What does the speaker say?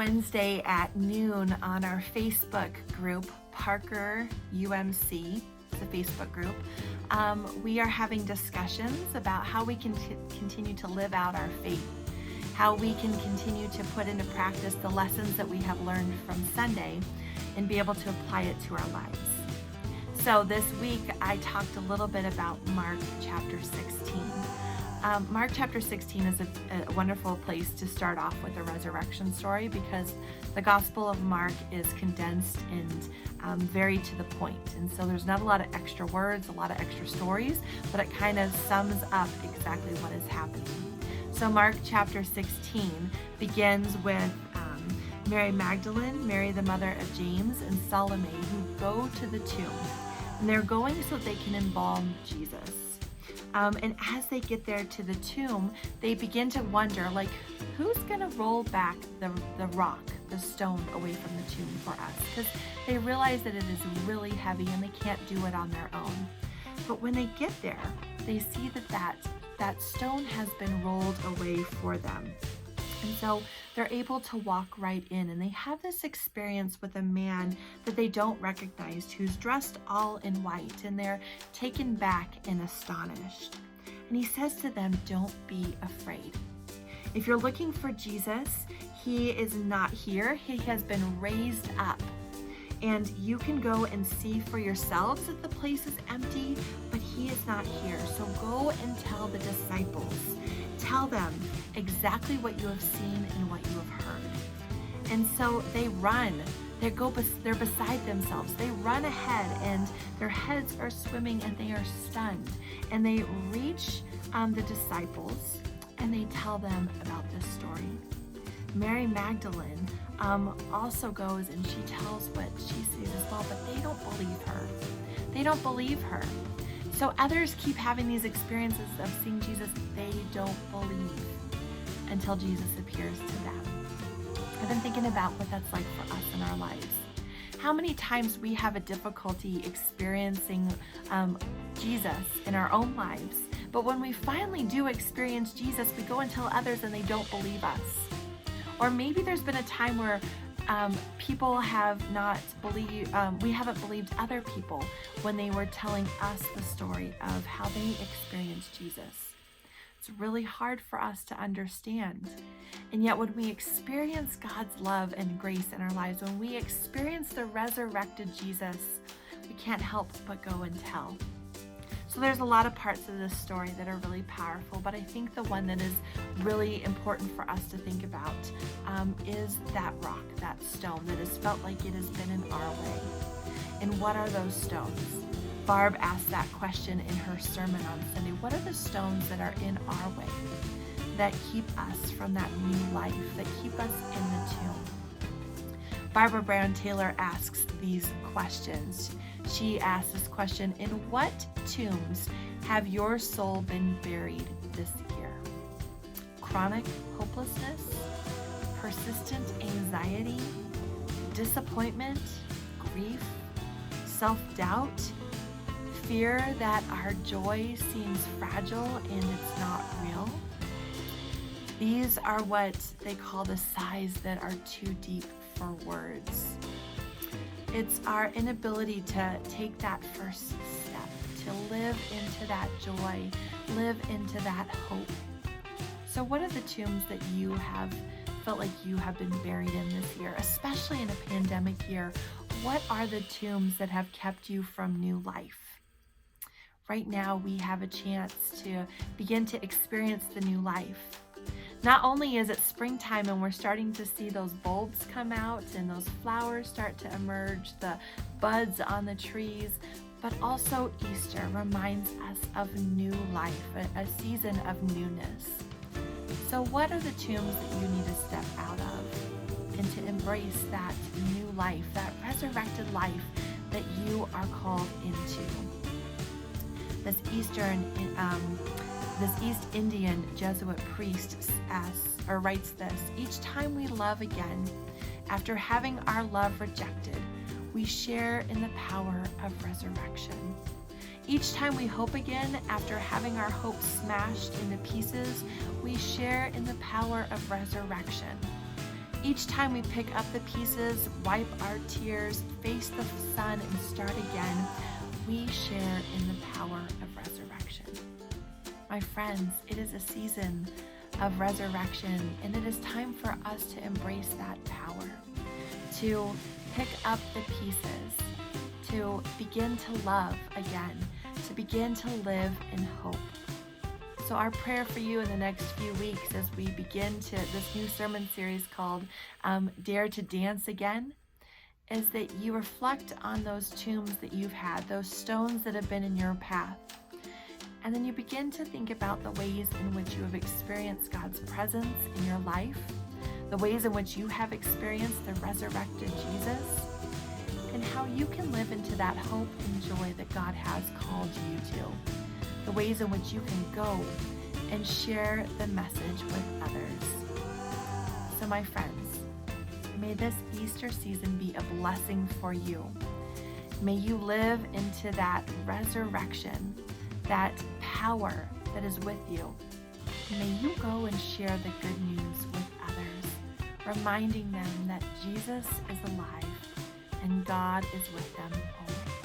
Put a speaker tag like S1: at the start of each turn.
S1: Wednesday at noon on our Facebook group, Parker UMC, it's a Facebook group, we are having discussions about how we can continue to live out our faith, how we can continue to put into practice the lessons that we have learned from Sunday and be able to apply it to our lives. So this week I talked a little bit about Mark chapter 16. Mark chapter 16 is a wonderful place to start off with a resurrection story because the Gospel of Mark is condensed and very to the point. And so there's not a lot of extra words, a lot of extra stories, but it kind of sums up exactly what is happening. So Mark chapter 16 begins with Mary Magdalene, Mary the mother of James, and Salome who go to the tomb. And they're going so they can embalm Jesus. And as they get there to the tomb, they begin to wonder, who's going to roll back the rock, the stone away from the tomb for us? Because they realize that it is really heavy and they can't do it on their own. But when they get there, they see that stone has been rolled away for them. And so they're able to walk right in, and they have this experience with a man that they don't recognize who's dressed all in white, and they're taken back and astonished. And he says to them, "Don't be afraid. If you're looking for Jesus, he is not here. He has been raised up. And you can go and see for yourselves that the place is empty, but he is not here. So go and tell the disciples. Tell them exactly what you have seen and what you have heard." And so they run. They're beside themselves. They run ahead and their heads are swimming and they are stunned. And they reach the disciples and they tell them about this story. Mary Magdalene also goes and she tells what she sees as well, but they don't believe her. They don't believe her. So others keep having these experiences of seeing Jesus. They don't believe until Jesus appears to them. I've been thinking about what that's like for us in our lives. How many times we have a difficulty experiencing Jesus in our own lives, but when we finally do experience Jesus, we go and tell others and they don't believe us. Or maybe there's been a time where people have not believed, we haven't believed other people when they were telling us the story of how they experienced Jesus. It's really hard for us to understand. And yet when we experience God's love and grace in our lives, when we experience the resurrected Jesus, we can't help but go and tell. So there's a lot of parts of this story that are really powerful, but I think the one that is really important for us to think about is that rock, that stone that has felt like it has been in our way. And what are those stones? Barb asked that question in her sermon on Sunday. What are the stones that are in our way that keep us from that new life, that keep us in the tomb? Barbara Brown Taylor asks these questions. She asks this question: in what tombs have your soul been buried this year? Chronic hopelessness, persistent anxiety, disappointment, grief, self-doubt, fear that our joy seems fragile and it's not real. These are what they call the sighs that are too deep for words. It's our inability to take that first step, to live into that joy, live into that hope. So what are the tombs that you have felt like you have been buried in this year, especially in a pandemic year? What are the tombs that have kept you from new life? Right now, we have a chance to begin to experience the new life. Not only is it springtime and we're starting to see those bulbs come out and those flowers start to emerge, the buds on the trees, but also Easter reminds us of new life, a season of newness. So what are the tombs that you need to step out of and to embrace that new life, that resurrected life that you are called into? This East Indian Jesuit priest writes this: each time we love again, after having our love rejected, we share in the power of resurrection. Each time we hope again, after having our hope smashed into pieces, we share in the power of resurrection. Each time we pick up the pieces, wipe our tears, face the sun, and start again, we share in the power of resurrection. My friends, it is a season of resurrection, and it is time for us to embrace that power, to pick up the pieces, to begin to love again, to begin to live in hope. So our prayer for you in the next few weeks as we begin this new sermon series called Dare to Dance Again is that you reflect on those tombs that you've had, those stones that have been in your path. And then you begin to think about the ways in which you have experienced God's presence in your life, the ways in which you have experienced the resurrected Jesus, and how you can live into that hope and joy that God has called you to. The ways in which you can go and share the message with others. So my friends, may this Easter season be a blessing for you. May you live into that resurrection, that power that is with you. May you go and share the good news with others, reminding them that Jesus is alive and God is with them always.